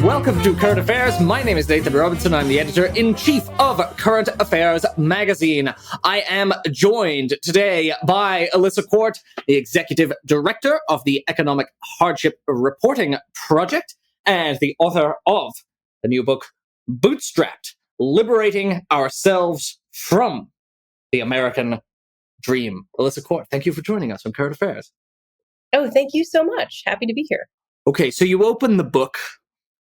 Welcome to Current Affairs. My name is Nathan Robinson. I'm the editor-in-chief of Current Affairs magazine. I am joined today by Alissa Quart, the executive director of the Economic Hardship Reporting Project and the author of the new book, Bootstrapped, Liberating Ourselves from the American Dream. Alissa Quart, thank you for joining us on Current Affairs. Oh, thank you so much. Happy to be here. Okay, so you open the book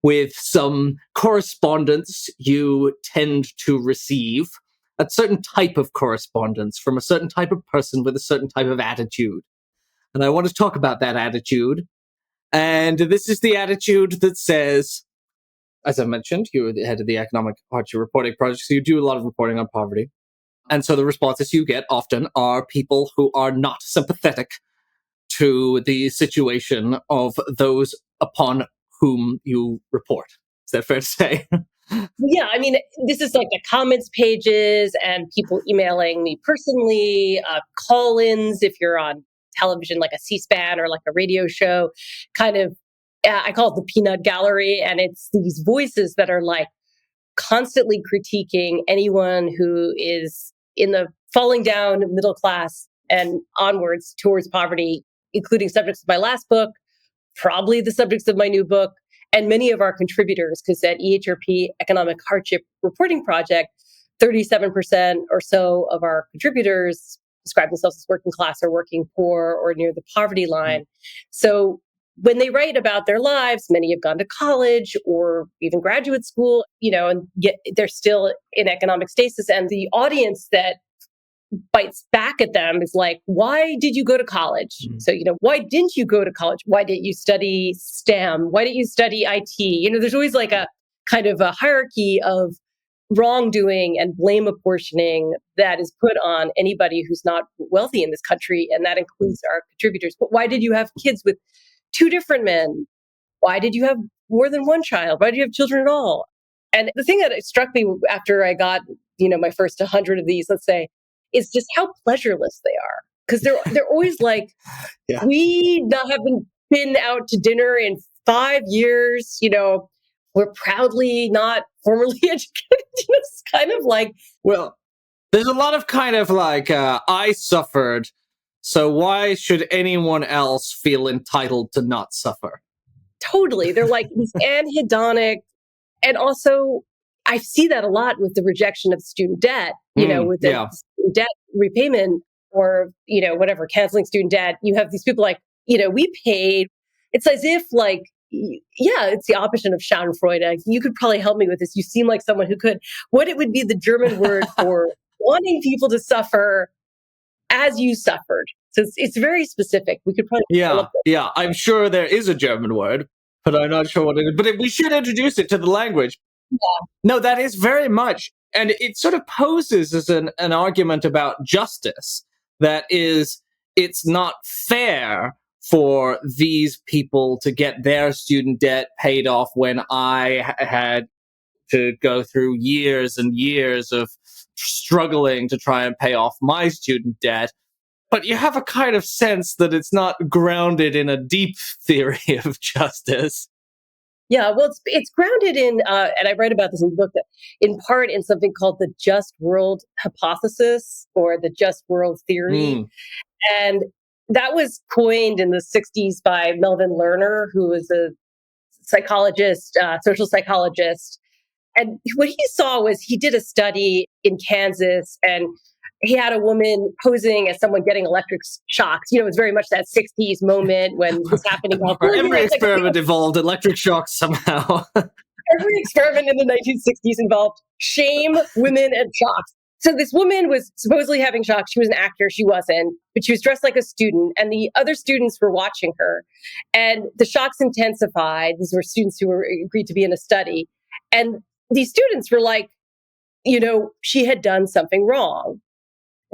with some correspondence you tend to receive, a certain type of correspondence from a certain type of person with a certain type of attitude. And I want to talk about that attitude. And this is the attitude that says, as I mentioned, you're the head of the Economic Hardship Reporting Project, so you do a lot of reporting on poverty. And so the responses you get often are people who are not sympathetic to the situation of those upon whom you report. Is that fair to say? Yeah, I mean, this is like the comments pages and people emailing me personally, call-ins if you're on television, like a C-SPAN or like a radio show, kind of, I call it the peanut gallery. And it's these voices that are like constantly critiquing anyone who is in the falling down middle class and onwards towards poverty, including subjects of my last book, probably the subjects of my new book, and many of our contributors, because at EHRP, Economic Hardship Reporting Project, 37% or so of our contributors describe themselves as working class or working poor or near the poverty line. So when they write about their lives, many have gone to college or even graduate school, and yet they're still in economic stasis. And the audience that bites back at them is like, why did you go to college? So, why didn't you go to college? Why didn't you study STEM? Why didn't you study IT? There's always like a kind of a hierarchy of wrongdoing and blame apportioning that is put on anybody who's not wealthy in this country. And that includes our contributors. But why did you have kids with two different men? Why did you have more than one child? Why did you have children at all? And the thing that struck me after I got, my first 100 of these, let's say, is just how pleasureless they are. Because they're always like, yeah. We haven't been out to dinner in 5 years, we're proudly not formally educated. It's kind of like... Well, there's a lot of kind of like, I suffered, so why should anyone else feel entitled to not suffer? Totally. They're like these anhedonic, and also I see that a lot with the rejection of student debt, with the student debt repayment or, whatever, canceling student debt. You have these people like, we paid. It's as if like, it's the opposite of Schadenfreude. You could probably help me with this. You seem like someone who could. What it would be the German word for wanting people to suffer as you suffered. So it's very specific. We could probably... Yeah. I'm sure there is a German word, but I'm not sure what it is. But we should introduce it to the language. Yeah. No, that is very much. And it sort of poses as an argument about justice. That is, it's not fair for these people to get their student debt paid off when I had to go through years and years of struggling to try and pay off my student debt. But you have a kind of sense that it's not grounded in a deep theory of justice. Yeah, well, it's grounded in, and I write about this in the book, in part in something called the just world hypothesis or the just world theory. And that was coined in the 60s by Melvin Lerner, who was a psychologist, social psychologist. And what he saw was he did a study in Kansas, and he had a woman posing as someone getting electric shocks. It was very much that 60s moment when this was happening. Every experiment involved electric shocks somehow. Every experiment in the 1960s involved shame, women, and shocks. So this woman was supposedly having shocks. She was an actor. She wasn't, but she was dressed like a student, and the other students were watching her. And the shocks intensified. These were students who were agreed to be in a study. And these students were like, she had done something wrong.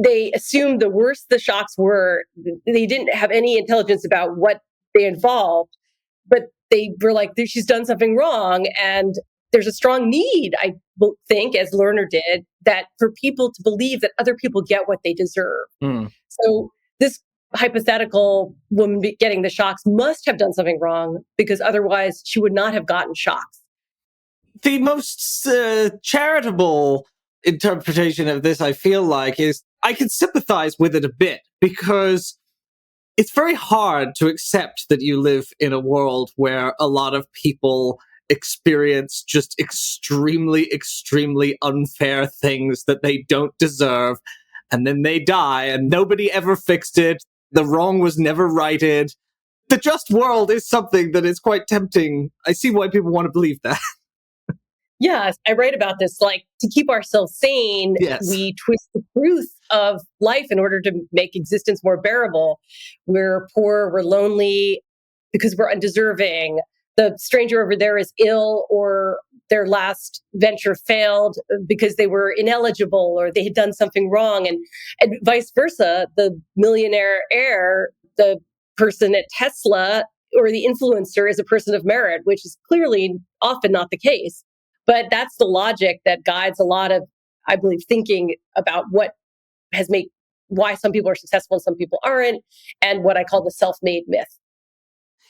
They assumed the worse the shocks were, they didn't have any intelligence about what they involved, but they were like, she's done something wrong. And there's a strong need, I think, as Lerner did, that for people to believe that other people get what they deserve. So this hypothetical woman getting the shocks must have done something wrong, because otherwise she would not have gotten shocks. The most charitable interpretation of this, I feel like, is I can sympathize with it a bit because it's very hard to accept that you live in a world where a lot of people experience just extremely, extremely unfair things that they don't deserve. And then they die and nobody ever fixed it. The wrong was never righted. The just world is something that is quite tempting. I see why people want to believe that. Yeah, I write about this. Like, to keep ourselves sane, Yes. we twist the truth of life in order to make existence more bearable. We're poor, we're lonely because we're undeserving. The stranger over there is ill, or their last venture failed because they were ineligible or they had done something wrong. And vice versa, the millionaire heir, the person at Tesla, or the influencer is a person of merit, which is clearly often not the case. But that's the logic that guides a lot of, I believe, thinking about what has made why some people are successful and some people aren't, and what I call the self-made myth.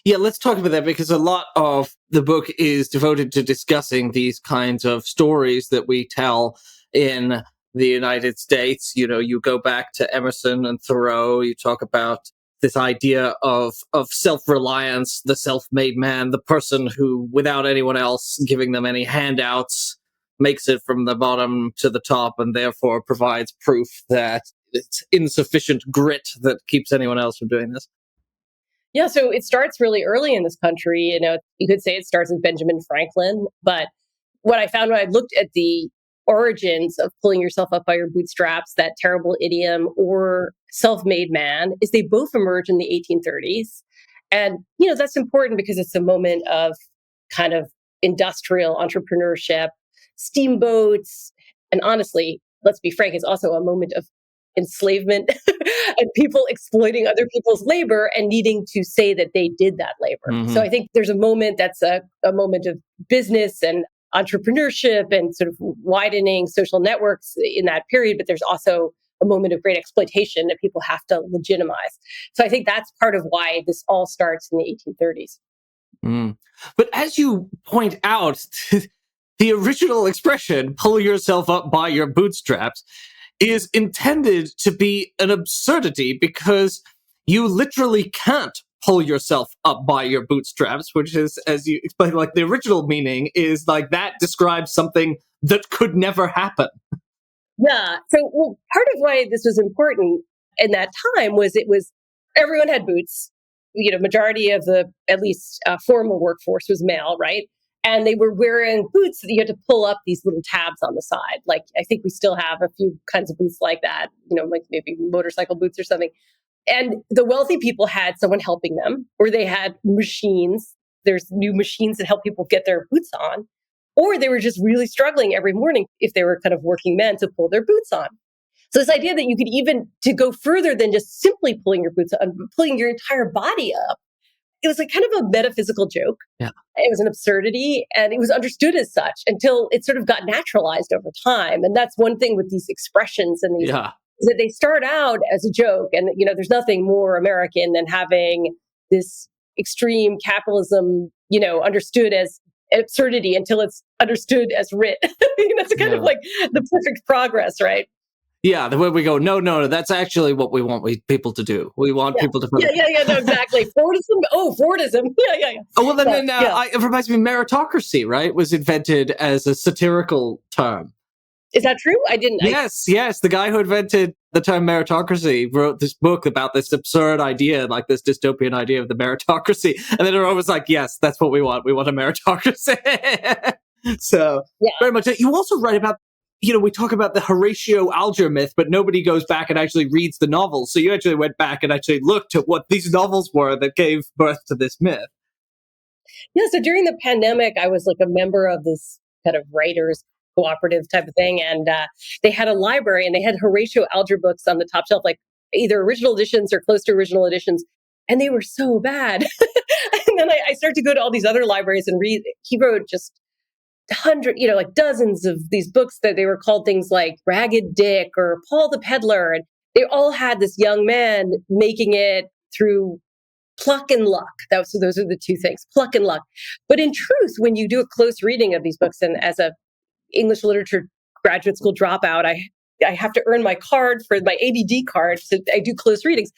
Yeah, let's talk about that because a lot of the book is devoted to discussing these kinds of stories that we tell in the United States. You know, you go back to Emerson and Thoreau, you talk about this idea of self-reliance, the self-made man, the person who, without anyone else giving them any handouts, makes it from the bottom to the top and therefore provides proof that it's insufficient grit that keeps anyone else from doing this. Yeah, so it starts really early in this country. You know, you could say it starts with Benjamin Franklin, but what I found when I looked at the origins of pulling yourself up by your bootstraps, that terrible idiom, or self-made man, is they both emerge in the 1830s. And, you know, that's important because it's a moment of kind of industrial entrepreneurship, steamboats, and honestly, let's be frank, it's also a moment of enslavement and people exploiting other people's labor and needing to say that they did that labor. So I think there's a moment that's a moment of business and entrepreneurship and sort of widening social networks in that period, but there's also a moment of great exploitation that people have to legitimize. So I think that's part of why this all starts in the 1830s. Mm. But as you point out, the original expression, pull yourself up by your bootstraps, is intended to be an absurdity because you literally can't pull yourself up by your bootstraps, which is, as you explained, like the original meaning is like that describes something that could never happen. Yeah. So, well, part of why this was important in that time was it was everyone had boots. You know, majority of the at least formal workforce was male, right? And they were wearing boots that you had to pull up these little tabs on the side. Like I think we still have a few kinds of boots like that. You know, like maybe motorcycle boots or something. And the wealthy people had someone helping them, or they had machines. There's new machines that help people get their boots on, or they were just really struggling every morning if they were kind of working men to pull their boots on. So this idea that you could even to go further than just simply pulling your boots on, pulling your entire body up, it was like kind of a metaphysical joke. Yeah. It was an absurdity and it was understood as such until it sort of got naturalized over time. And that's one thing with these expressions and these Yeah. is that they start out as a joke. And, you know, there's nothing more American than having this extreme capitalism, you know, understood as absurdity until it's understood as writ. You know, it's kind of like the perfect progress, right? Yeah, the way we go, no, that's actually what we want people to do. We want people to put No, exactly. Fordism. Oh, Fordism. Yeah. Oh, well, then Yeah. it reminds me, meritocracy, right, was invented as a satirical term. Is that true? I didn't. Yes. The guy who invented the term meritocracy wrote this book about this absurd idea, like this dystopian idea of the meritocracy. And then everyone was like, yes, that's what we want. We want a meritocracy. So, very much. You also write about, you know, we talk about the Horatio Alger myth, but nobody goes back and actually reads the novels. So you actually went back and actually looked at what these novels were that gave birth to this myth. Yeah, so during the pandemic, I was like a member of this kind of writers cooperative type of thing. And they had a library and they had Horatio Alger books on the top shelf, like either original editions or close to original editions. And they were so bad. And then I started to go to all these other libraries and read. He wrote just like dozens of these books that they were called things like Ragged Dick or Paul the Peddler. And they all had this young man making it through pluck and luck. Those are the two things, pluck and luck. But in truth, when you do a close reading of these books, and as a English literature graduate school dropout, I have to earn my card for my ADD card. So I do close readings.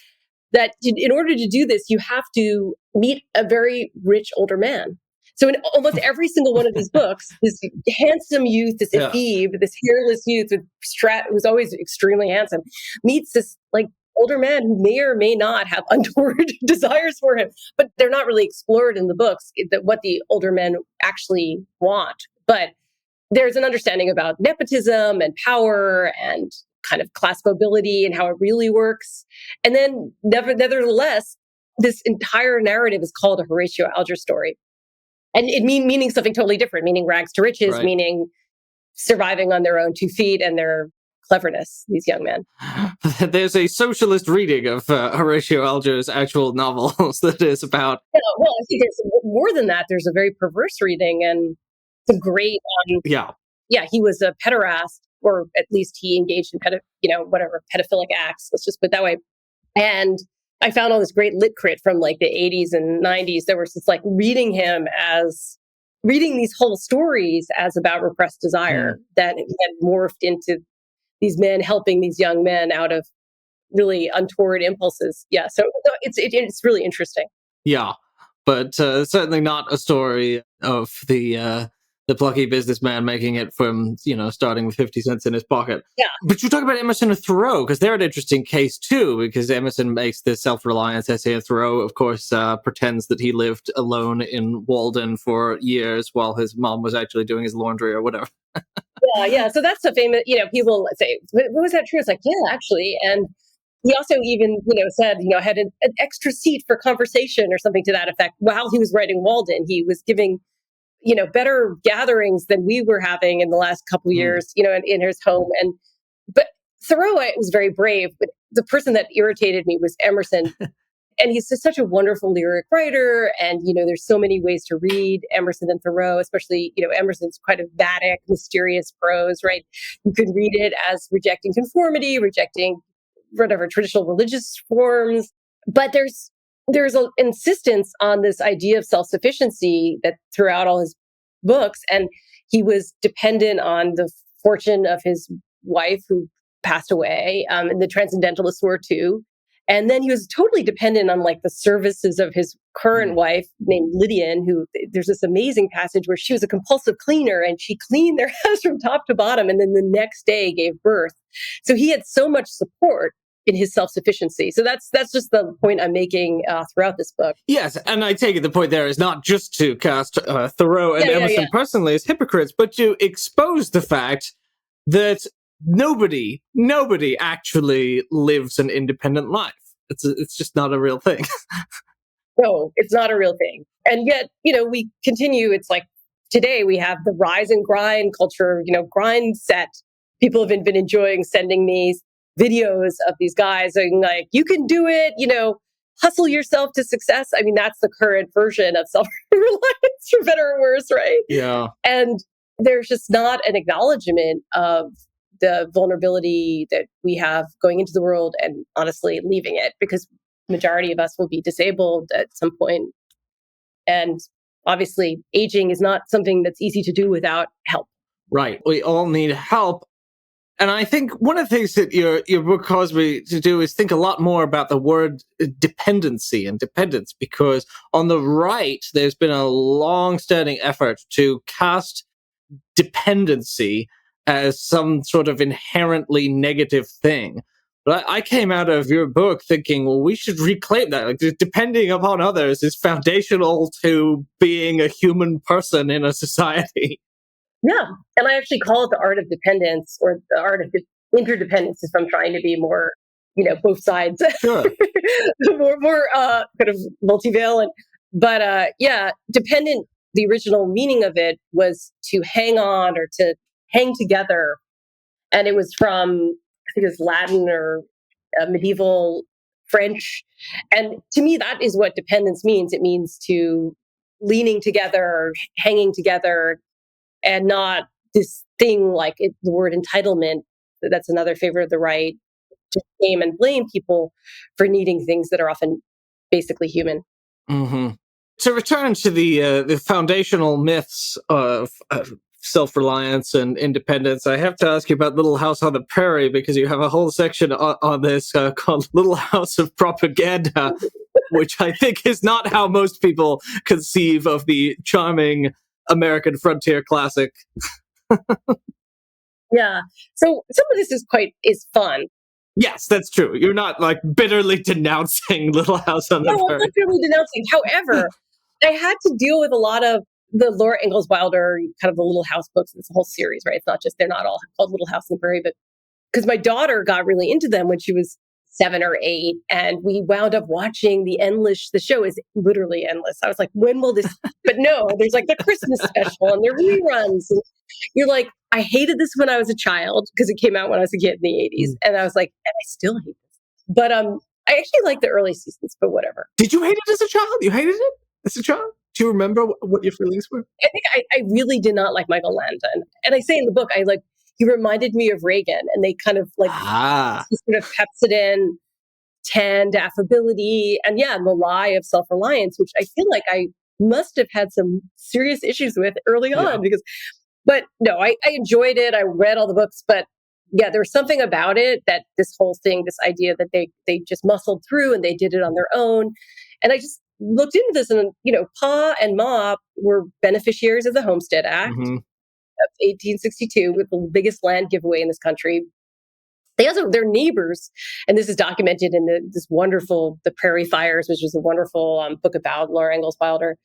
That in order to do this, you have to meet a very rich older man. So in almost every single one of these books, this handsome youth, this ephebe, this hairless youth who's always extremely handsome, meets this like older man who may or may not have untoward desires for him, but they're not really explored in the books, what the older men actually want. But there's an understanding about nepotism and power and kind of class mobility and how it really works. And then nevertheless, this entire narrative is called a Horatio Alger story. And it meaning something totally different, meaning rags to riches, Right. meaning surviving on their own 2 feet and their cleverness, these young men. There's a socialist reading of Horatio Alger's actual novels that is about... Yeah, well, I think there's more than that. There's a very perverse reading and some great... Yeah, he was a pederast, or at least he engaged in pedophilic acts. Let's just put it that way. And I found all this great lit crit from like the 80s and 90s that were just like reading these whole stories as about repressed desire that had morphed into these men helping these young men out of really untoward impulses. Yeah, so it's really interesting. Yeah, but certainly not a story of the plucky businessman making it from, starting with 50 cents in his pocket. Yeah. But you talk about Emerson and Thoreau, because they're an interesting case too, because Emerson makes this self-reliance essay, and Thoreau, of course, pretends that he lived alone in Walden for years while his mom was actually doing his laundry or whatever. Yeah. So that's a famous, people say, was that true? It's like, yeah, actually. And he also even, said, had an extra seat for conversation or something to that effect while he was writing Walden. He was giving better gatherings than we were having in the last couple of years, in his home. But Thoreau was very brave, but the person that irritated me was Emerson. And he's just such a wonderful lyric writer. And, there's so many ways to read Emerson and Thoreau, especially, Emerson's kind of vatic, mysterious prose, right? You could read it as rejecting conformity, rejecting whatever traditional religious forms. But there's an insistence on this idea of self-sufficiency that throughout all his books, and he was dependent on the fortune of his wife who passed away, and the Transcendentalists were too. And then he was totally dependent on like the services of his current wife named Lydian, who there's this amazing passage where she was a compulsive cleaner and she cleaned their house from top to bottom and then the next day gave birth. So he had so much support in his self-sufficiency. So that's just the point I'm making throughout this book. Yes, and I take it the point there is not just to cast Thoreau and Emerson personally as hypocrites, but to expose the fact that nobody actually lives an independent life. It's just not a real thing. No, it's not a real thing. And yet, we continue. It's like today we have the rise and grind culture, grind set. People have been enjoying sending me videos of these guys saying like, you can do it, hustle yourself to success. I mean, that's the current version of self-reliance, for better or worse, right? Yeah. And there's just not an acknowledgement of the vulnerability that we have going into the world and honestly leaving it, because the majority of us will be disabled at some point. And obviously aging is not something that's easy to do without help. Right. We all need help. And I think one of the things that your book caused me to do is think a lot more about the word dependency and dependence, because on the right, there's been a long-standing effort to cast dependency as some sort of inherently negative thing. But I came out of your book thinking, well, we should reclaim that. Like, depending upon others is foundational to being a human person in a society. Yeah. And I actually call it the art of dependence, or the art of interdependence, if I'm trying to be more, both sides. Sure. more kind of multivalent. But dependent, the original meaning of it was to hang on or to hang together. And it was from, I think it was Latin or medieval French. And to me, that is what dependence means. It means to leaning together, hanging together, and not this thing like the word entitlement. That's another favorite of the right, to shame and blame people for needing things that are often basically human. Mm-hmm. To return to the foundational myths of self-reliance and independence, I have to ask you about Little House on the Prairie, because you have a whole section on this called Little House of Propaganda, which I think is not how most people conceive of the charming American frontier classic. Yeah. So some of this is fun. Yes, that's true. You're not like bitterly denouncing Little House on the No, I'm Prairie. not really denouncing. However, I had to deal with a lot of the Laura Ingalls Wilder, kind of the Little House books. It's a whole series, right? It's not just, they're not all called Little House on the Prairie, but because my daughter got really into them when she was 7 or 8, and we wound up watching the show is literally endless. I was like, when will this? But no, there's like the Christmas special and there are reruns. And you're like, I hated this when I was a child because it came out when I was a kid in the 80s, and I was like, and I still hate this. But I actually like the early seasons, but whatever. Did you hate it as a child? You hated it as a child? Do you remember what your feelings were? I think I really did not like Michael Landon, and I say in the book, he reminded me of Reagan, and they kind of like sort of Pepsodent tanned affability, and the lie of self-reliance, which I feel like I must have had some serious issues with early on because. But no, I enjoyed it. I read all the books, but there was something about it that this whole thing, this idea that they just muscled through and they did it on their own. And I just looked into this, and Pa and Ma were beneficiaries of the Homestead Act of 1862, with the biggest land giveaway in this country. They also, their neighbors, and this is documented in this wonderful, The Prairie Fires, which was a wonderful book about Laura Ingalls Wilder.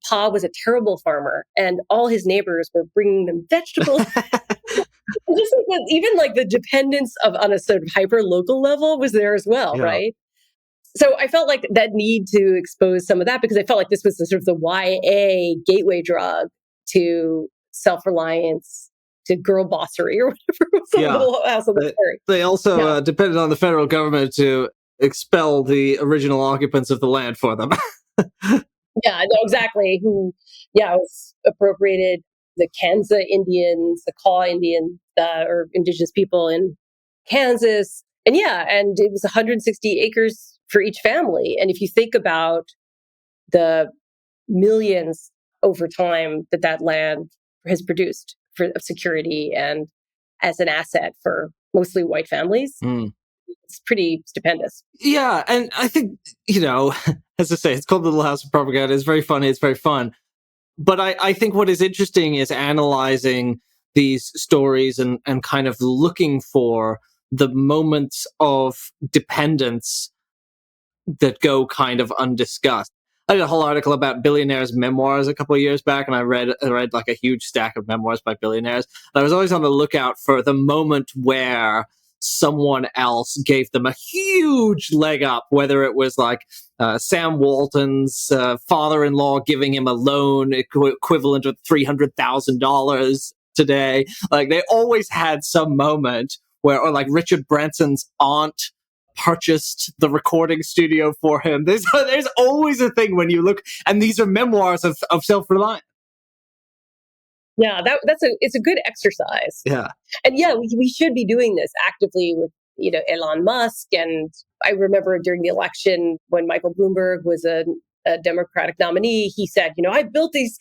Pa was a terrible farmer, and all his neighbors were bringing them vegetables. Just even like the dependence on a sort of hyper local level was there as well, right? So I felt like that need to expose some of that, because I felt like this was the sort of the YA gateway drug to self-reliance, to girl bossery, or whatever was the Little House on the Prairie. They also depended on the federal government to expel the original occupants of the land for them. Yeah, no, exactly. Who, was appropriated the Kansa Indians, the Kaw Indians, or indigenous people in Kansas. And and it was 160 acres for each family. And if you think about the millions over time that land has produced of security and as an asset for mostly white families, it's pretty stupendous. Yeah, and I think, as I say, it's called Little House of Propaganda. It's very funny. It's very fun. But I think what is interesting is analyzing these stories and kind of looking for the moments of dependence that go kind of undiscussed. I did a whole article about Billionaires Memoirs a couple of years back, and I read like a huge stack of memoirs by billionaires. And I was always on the lookout for the moment where someone else gave them a huge leg up, whether it was like Sam Walton's father-in-law giving him a loan equivalent of $300,000 today. Like, they always had some moment where, or like Richard Branson's aunt purchased the recording studio for him. There's always a thing when you look, and these are memoirs of self-reliance. Yeah, it's a good exercise. Yeah. And we should be doing this actively with, Elon Musk. And I remember during the election when Michael Bloomberg was a Democratic nominee, he said, I built this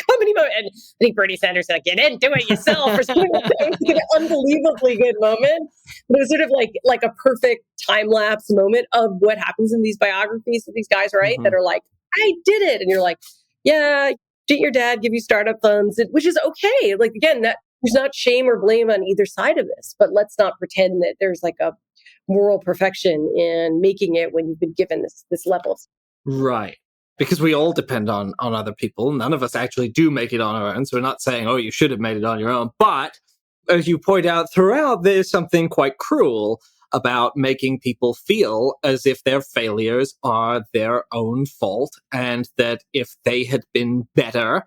company. And I think Bernie Sanders said, you didn't do it yourself. Or something like that. It was like an unbelievably good moment. But it was sort of like a perfect time lapse moment of what happens in these biographies of these guys, right? That are like, I did it. And you're like, yeah, didn't your dad give you startup funds? Which is okay. Like, again, that there's not shame or blame on either side of this, but let's not pretend that there's like a moral perfection in making it when you've been given this level. Right. Because we all depend on other people. None of us actually do make it on our own. So we're not saying, oh, you should have made it on your own. But as you point out throughout, there's something quite cruel about making people feel as if their failures are their own fault, and that if they had been better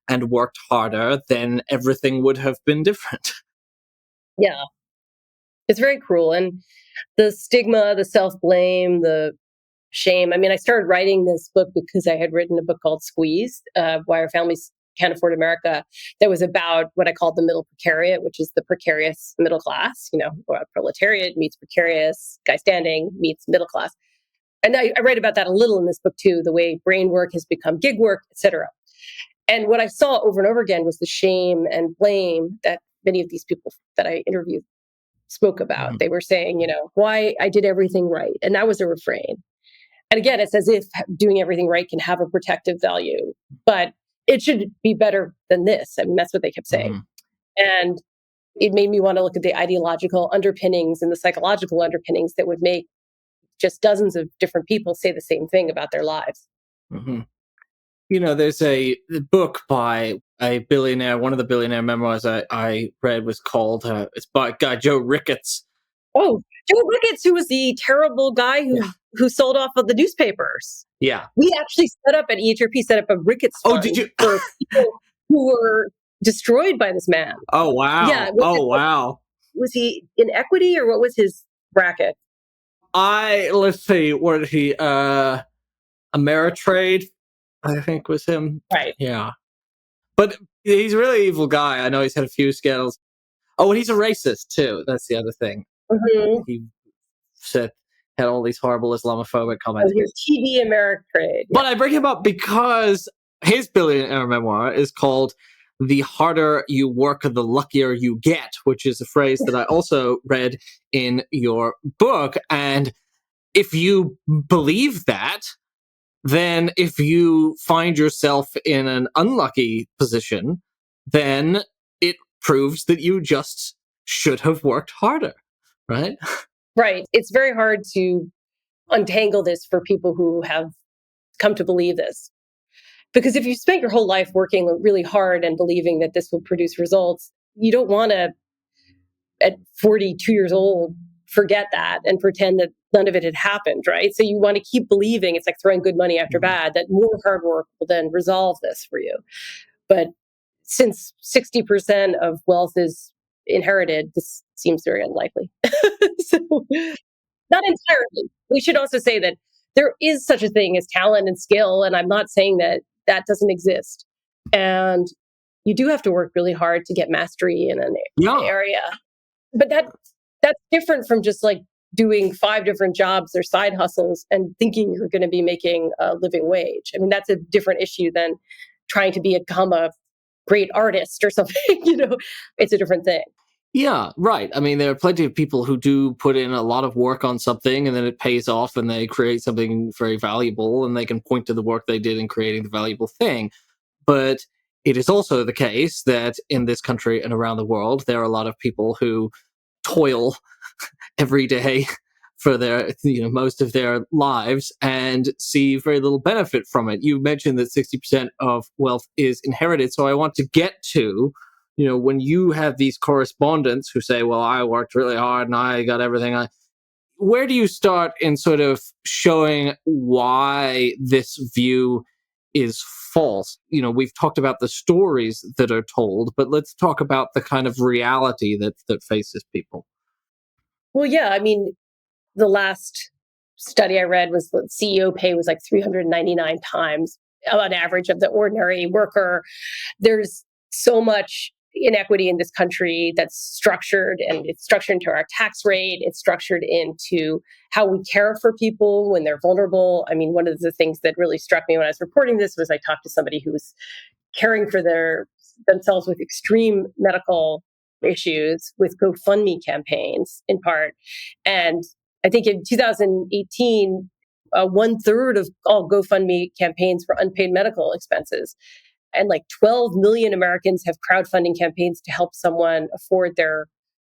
and worked harder, then everything would have been different. Yeah. It's very cruel. And the stigma, the self-blame, the shame. I mean, I started writing this book because I had written a book called Squeezed, Why Our Families Can't Afford America, that was about what I called the middle precariat, which is the precarious middle class, proletariat meets precarious, guy standing meets middle class. And I write about that a little in this book too, the way brain work has become gig work, etc. And what I saw over and over again was the shame and blame that many of these people that I interviewed spoke about. Mhm. They were saying, why I did everything right. And that was a refrain. And again, it's as if doing everything right can have a protective value, but it should be better than this. I mean, that's what they kept saying. Mhm. And it made me want to look at the ideological underpinnings and the psychological underpinnings that would make just dozens of different people say the same thing about their lives. Mhm. There's a book by a billionaire. One of the billionaire memoirs I read was called, it's by a guy, Joe Rickets. Oh, Joe Rickets, who was the terrible guy Yeah. who sold off of the newspapers. Yeah. We actually set up at EHRP, set up a Rickets Oh, fund did you? for people who were destroyed by this man. Oh, wow. Yeah. Oh, wow. Was he in equity or what was his bracket? Let's see, what did he, Ameritrade, I think was him. Right. Yeah. But he's a really evil guy. I know he's had a few scandals. Oh, and he's a racist too. That's the other thing. Mm-hmm. He had all these horrible Islamophobic comments. His TD Ameritrade. But I bring him up because his billionaire memoir is called "The Harder You Work, the Luckier You Get," which is a phrase that I also read in your book. And if you believe that, then if you find yourself in an unlucky position, then it proves that you just should have worked harder, right? Right. It's very hard to untangle this for people who have come to believe this. Because if you spent your whole life working really hard and believing that this will produce results, you don't want to, at 42 years old, forget that and pretend that none of it had happened, right? So you want to keep believing, it's like throwing good money after bad, that more hard work will then resolve this for you. But since 60% of wealth is inherited, this seems very unlikely. So, not entirely. We should also say that there is such a thing as talent and skill, and I'm not saying that that doesn't exist. And you do have to work really hard to get mastery in an area. But that's different from just like doing 5 different jobs or side hustles and thinking you're going to be making a living wage. I mean, that's a different issue than trying to become a great artist or something. It's a different thing. Yeah, right. I mean, there are plenty of people who do put in a lot of work on something and then it pays off and they create something very valuable and they can point to the work they did in creating the valuable thing. But it is also the case that in this country and around the world, there are a lot of people who toil every day for their most of their lives and see very little benefit from it. You mentioned that 60% of wealth is inherited, so I want to get to when you have these correspondents who say, well, I worked really hard and I got everything where do you start in sort of showing why this view is false? We've talked about the stories that are told, but let's talk about the kind of reality that faces people. Well, yeah, I mean, the last study I read was that CEO pay was like 399 times on average of the ordinary worker. There's so much inequity in this country that's structured, and it's structured into our tax rate. It's structured into how we care for people when they're vulnerable. I mean, one of the things that really struck me when I was reporting this was I talked to somebody who was caring for themselves with extreme medical issues with GoFundMe campaigns in part. And I think in 2018, 1/3 of all GoFundMe campaigns were unpaid medical expenses. And like 12 million Americans have crowdfunding campaigns to help someone afford their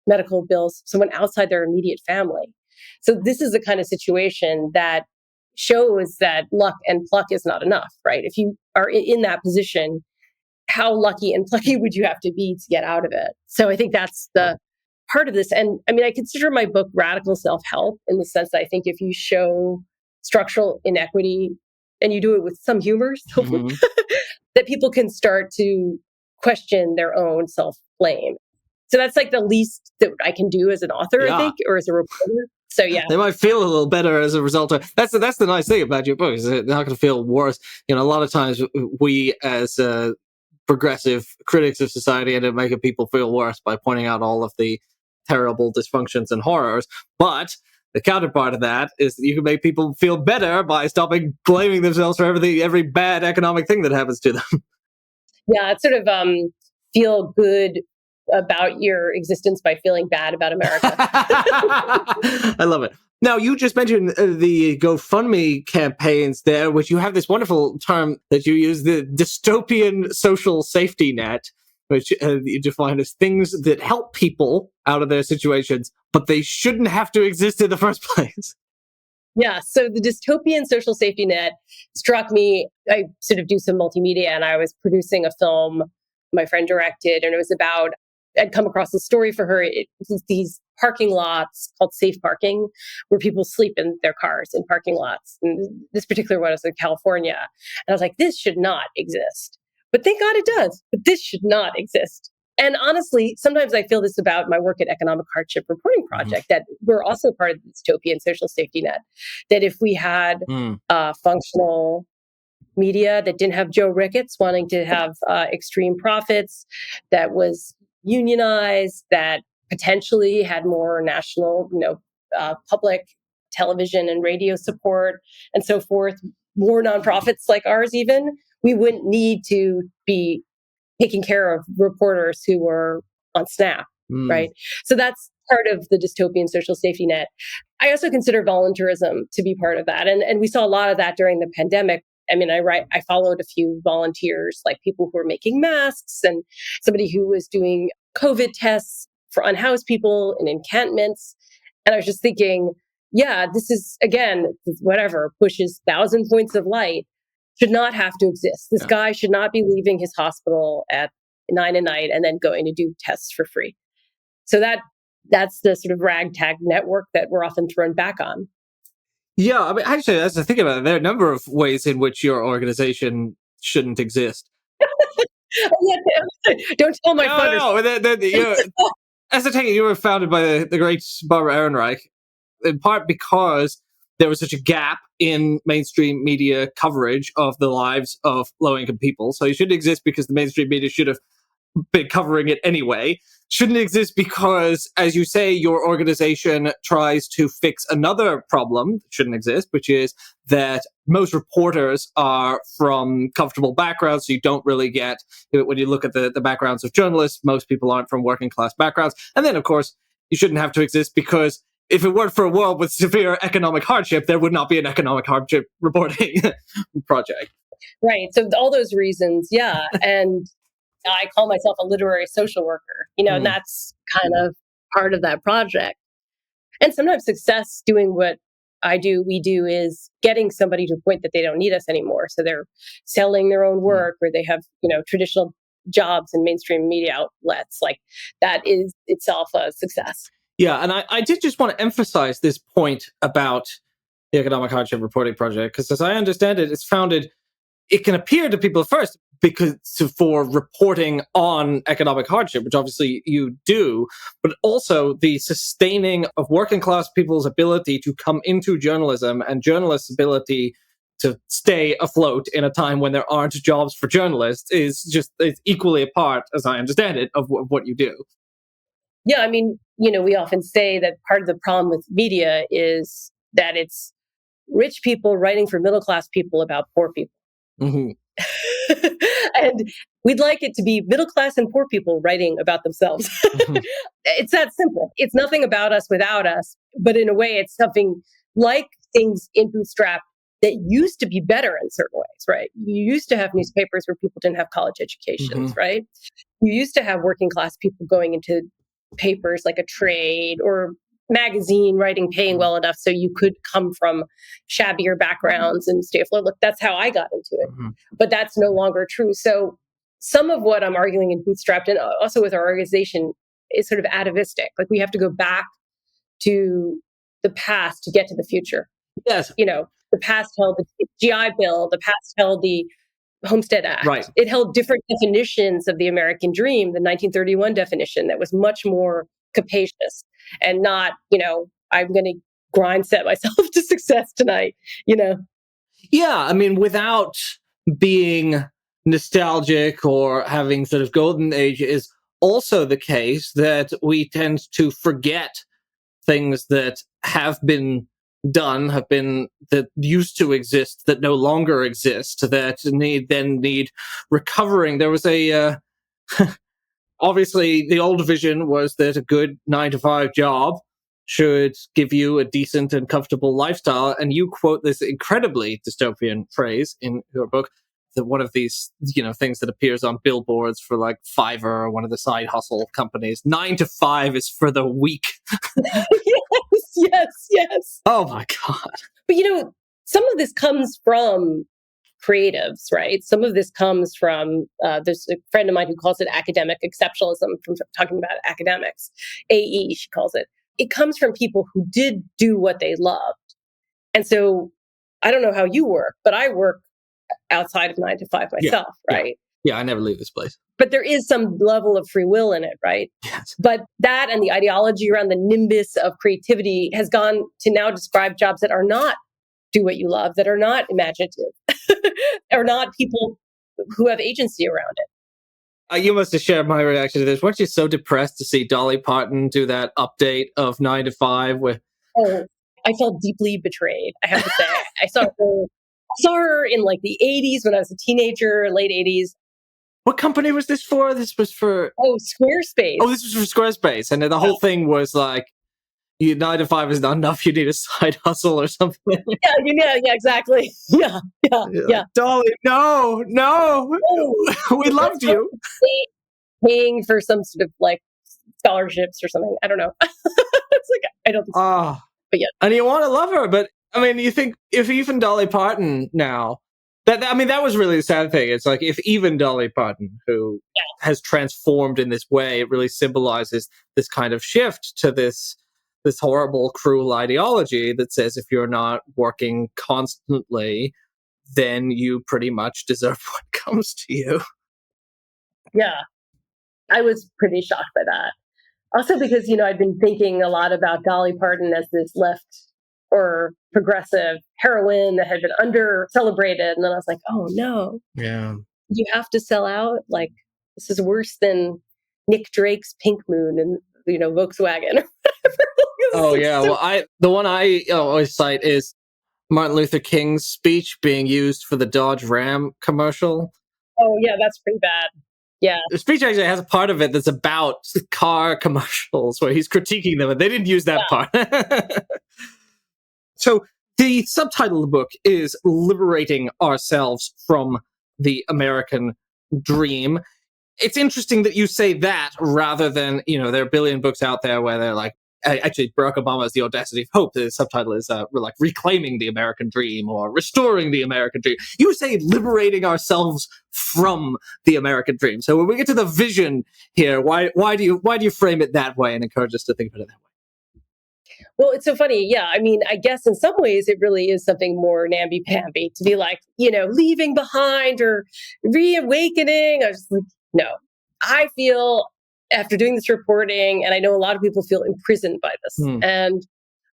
medical bills, someone outside their immediate family. So this is the kind of situation that shows that luck and pluck is not enough, right? If you are in that position, how lucky and plucky would you have to be to get out of it? So I think that's the part of this. And I mean, I consider my book radical self-help in the sense that I think if you show structural inequity and you do it with some humor, hopefully, that people can start to question their own self-blame. So that's like the least that I can do as an author, I think, or as a reporter. So yeah, they might feel a little better as a result of that's the nice thing about your book is they're not going to feel worse. A lot of times we as progressive critics of society end up making people feel worse by pointing out all of the terrible dysfunctions and horrors. But The counterpart of that is that you can make people feel better by stopping blaming themselves for every bad economic thing that happens to them. Yeah, it's sort of feel good about your existence by feeling bad about America. I love it. Now, you just mentioned the GoFundMe campaigns there, which you have this wonderful term that you use, the dystopian social safety net, which you define as things that help people out of their situations, but they shouldn't have to exist in the first place. Yeah, so the dystopian social safety net struck me. I sort of do some multimedia, and I was producing a film my friend directed, and it was about, I'd come across a story for her. It was these parking lots called safe parking, where people sleep in their cars in parking lots. And this particular one was in California. And I was like, this should not exist. But thank God it does. But this should not exist. And honestly, sometimes I feel this about my work at Economic Hardship Reporting Project, that we're also part of the dystopian social safety net. That if we had functional media that didn't have Joe Rickets wanting to have extreme profits, that was unionized, that potentially had more national, public television and radio support and so forth, more nonprofits like ours even, we wouldn't need to be taking care of reporters who were on SNAP, right? So that's part of the dystopian social safety net. I also consider volunteerism to be part of that. And we saw a lot of that during the pandemic. I mean, I followed a few volunteers, like people who were making masks and somebody who was doing COVID tests for unhoused people in encampments. And I was just thinking, yeah, this is, again, whatever, pushes 1,000 points of light, should not have to exist. This guy should not be leaving his hospital at 9 at night and then going to do tests for free. So that's the sort of ragtag network that we're often thrown back on. Yeah, I mean, actually, as I think about it, there are a number of ways in which your organization shouldn't exist. Don't tell my funders. No. As I take it, you were founded by the great Barbara Ehrenreich, in part because there was such a gap in mainstream media coverage of the lives of low-income people. So you shouldn't exist because the mainstream media should have been covering it anyway. Shouldn't exist because, as you say, your organization tries to fix another problem that shouldn't exist, which is that most reporters are from comfortable backgrounds. So you don't really get, when you look at the backgrounds of journalists, most people aren't from working class backgrounds. And then, of course, you shouldn't have to exist because if it weren't for a world with severe economic hardship, there would not be an economic hardship reporting project. Right. So all those reasons, yeah. And I call myself a literary social worker, and that's kind of part of that project. And sometimes success doing what we do is getting somebody to a point that they don't need us anymore. So they're selling their own work, or they have, traditional jobs in mainstream media outlets. Like, that is itself a success. Yeah, and I did just want to emphasize this point about the Economic Hardship Reporting Project, because as I understand it, it can appear to people at first for reporting on economic hardship, which obviously you do, but also the sustaining of working class people's ability to come into journalism and journalists' ability to stay afloat in a time when there aren't jobs for journalists it's equally a part, as I understand it, of what you do. Yeah, I mean, we often say that part of the problem with media is that it's rich people writing for middle class people about poor people. Mm-hmm. And we'd like it to be middle class and poor people writing about themselves. Mm-hmm. It's that simple. It's nothing about us without us, but in a way, it's something like things in Bootstrapped that used to be better in certain ways, right? You used to have newspapers where people didn't have college educations, mm-hmm. right? You used to have working class people going into papers like a Trade or magazine writing, paying well enough so you could come from shabbier backgrounds and stay afloat. Look, that's how I got into it. Mm-hmm. But that's no longer true. So some of what I'm arguing in Bootstrapped and also with our organization is sort of atavistic. Like, we have to go back to the past to get to the future. Yes. The past held the GI Bill, the past held the Homestead Act. Right. It held different definitions of the American dream, the 1931 definition that was much more capacious and not, I'm going to grind set myself to success tonight, Yeah, I mean, without being nostalgic or having sort of golden age is also the case that we tend to forget things that have been done, that used to exist, that no longer exist, that need recovering. There was a obviously the old vision was that a good 9-to-5 job should give you a decent and comfortable lifestyle, and you quote this incredibly dystopian phrase in your book, that one of these things that appears on billboards for like Fiverr or one of the side hustle companies, 9-to-5 is for the weak. Yes. Oh my God. But some of this comes from creatives, right? Some of this comes from, there's a friend of mine who calls it academic exceptionalism, from talking about academics. AE, she calls it. It comes from people who did do what they loved. And so I don't know how you work, but I work outside of 9-to-5 myself, right? Yeah, I never leave this place. But there is some level of free will in it, right? Yes. But that and the ideology around the nimbus of creativity has gone to now describe jobs that are not do what you love, that are not imaginative, are not people who have agency around it. You must have shared my reaction to this. Weren't you so depressed to see Dolly Parton do that update of 9-to-5 with... Oh, I felt deeply betrayed, I have to say. I saw her in like the 80s when I was a teenager, late 80s. What company was this for? This was for... Squarespace. Oh, this was for Squarespace. And the whole thing was like, 9-to-5 is not enough. You need a side hustle or something. Yeah, exactly. Yeah. Dolly, no, we loved you. Paying for some sort of like scholarships or something. I don't know. It's like, I don't think so. But yeah. And you want to love her, but I mean, you think if even Dolly Parton now, that was really the sad thing. It's like if even Dolly Parton, who has transformed in this way, it really symbolizes this kind of shift to this horrible, cruel ideology that says if you're not working constantly, then you pretty much deserve what comes to you. Yeah. I was pretty shocked by that. Also because, I've been thinking a lot about Dolly Parton as this left or progressive heroine that had been under-celebrated. And then I was like, oh, no. Yeah. You have to sell out? Like, this is worse than Nick Drake's Pink Moon and, Volkswagen. Oh, yeah. Well, the one I always cite is Martin Luther King's speech being used for the Dodge Ram commercial. Oh, yeah, that's pretty bad. Yeah. The speech actually has a part of it that's about car commercials where he's critiquing them, and they didn't use that part. So the subtitle of the book is Liberating Ourselves from the American Dream. It's interesting that you say that rather than, there are a billion books out there where they're like, actually, Barack Obama has The Audacity of Hope. The subtitle is like Reclaiming the American Dream or Restoring the American Dream. You say Liberating Ourselves from the American Dream. So when we get to the vision here, why do you frame it that way and encourage us to think about it that way? Well, it's so funny. Yeah. I mean, I guess in some ways it really is something more namby-pamby to be like, leaving behind or reawakening. I was like, no. I feel after doing this reporting, and I know a lot of people feel imprisoned by this, and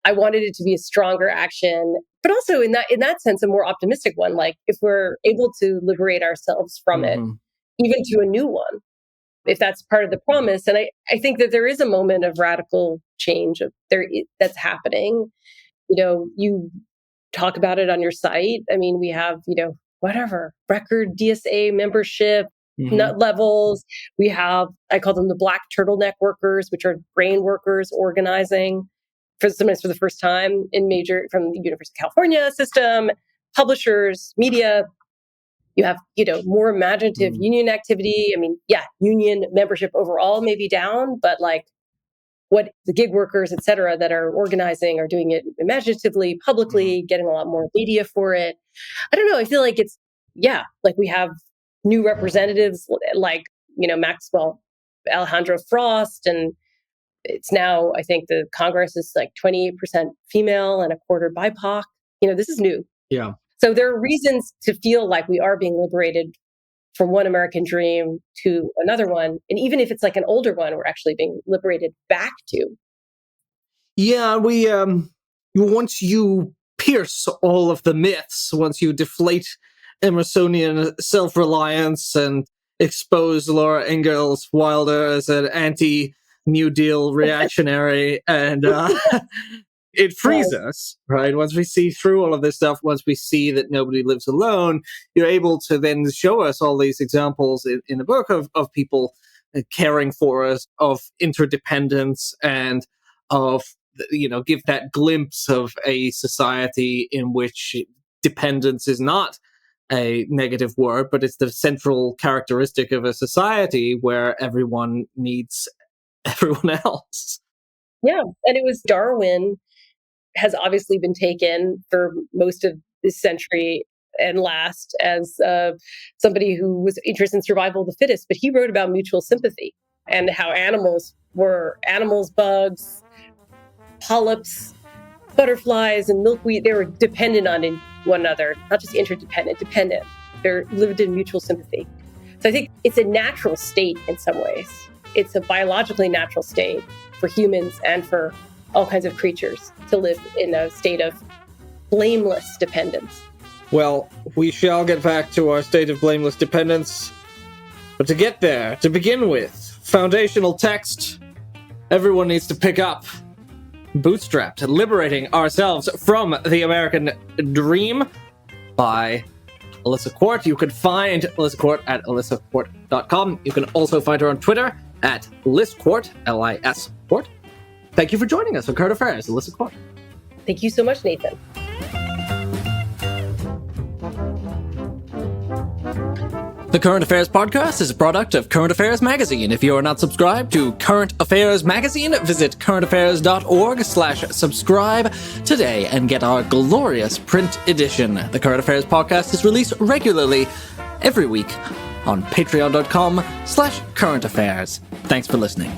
I wanted it to be a stronger action, but also in that sense, a more optimistic one. Like if we're able to liberate ourselves from it, even to a new one, if that's part of the promise. And I think that there is a moment of radical change that's happening. You talk about it on your site. I mean, we have, record DSA membership, nut levels. We have, I call them the black turtleneck workers, which are grain workers organizing sometimes for the first time from the University of California system, publishers, media. You have, more imaginative union activity. I mean, union membership overall may be down, but like what the gig workers, et cetera, that are organizing are doing it imaginatively, publicly, getting a lot more media for it. I don't know. I feel like it's, like we have new representatives like, Maxwell Alejandro Frost. And it's now, I think the Congress is like 28% female and a quarter BIPOC. This is new. Yeah. So there are reasons to feel like we are being liberated from one American dream to another one. And even if it's like an older one, we're actually being liberated back to. Yeah, we once you pierce all of the myths, once you deflate Emersonian self-reliance and expose Laura Ingalls Wilder as an New Deal reactionary, and it frees us, right? Once we see through all of this stuff, once we see that nobody lives alone, you're able to then show us all these examples in the book of people caring for us, of interdependence, and of, give that glimpse of a society in which dependence is not a negative word, but it's the central characteristic of a society where everyone needs everyone else. Yeah, and it was Darwin has obviously been taken for most of this century and last as somebody who was interested in survival of the fittest, but he wrote about mutual sympathy and how animals, bugs, polyps, butterflies, and milkweed, they were dependent on one another, not just interdependent, dependent. They lived in mutual sympathy. So I think it's a natural state in some ways. It's a biologically natural state for humans and for all kinds of creatures to live in a state of blameless dependence. Well, we shall get back to our state of blameless dependence. But to get there, to begin with, foundational text, everyone needs to pick up Bootstrapped, Liberating Ourselves from the American Dream by Alissa Quart. You can find Alissa Quart at AlissaQuart.com. You can also find her on Twitter at LisQuart, L-I-S Quart. Thank you for joining us on Current Affairs, Alissa Quart. Thank you so much, Nathan. The Current Affairs Podcast is a product of Current Affairs Magazine. If you are not subscribed to Current Affairs Magazine, visit currentaffairs.org/subscribe today and get our glorious print edition. The Current Affairs Podcast is released regularly every week on patreon.com/currentaffairs. Thanks for listening.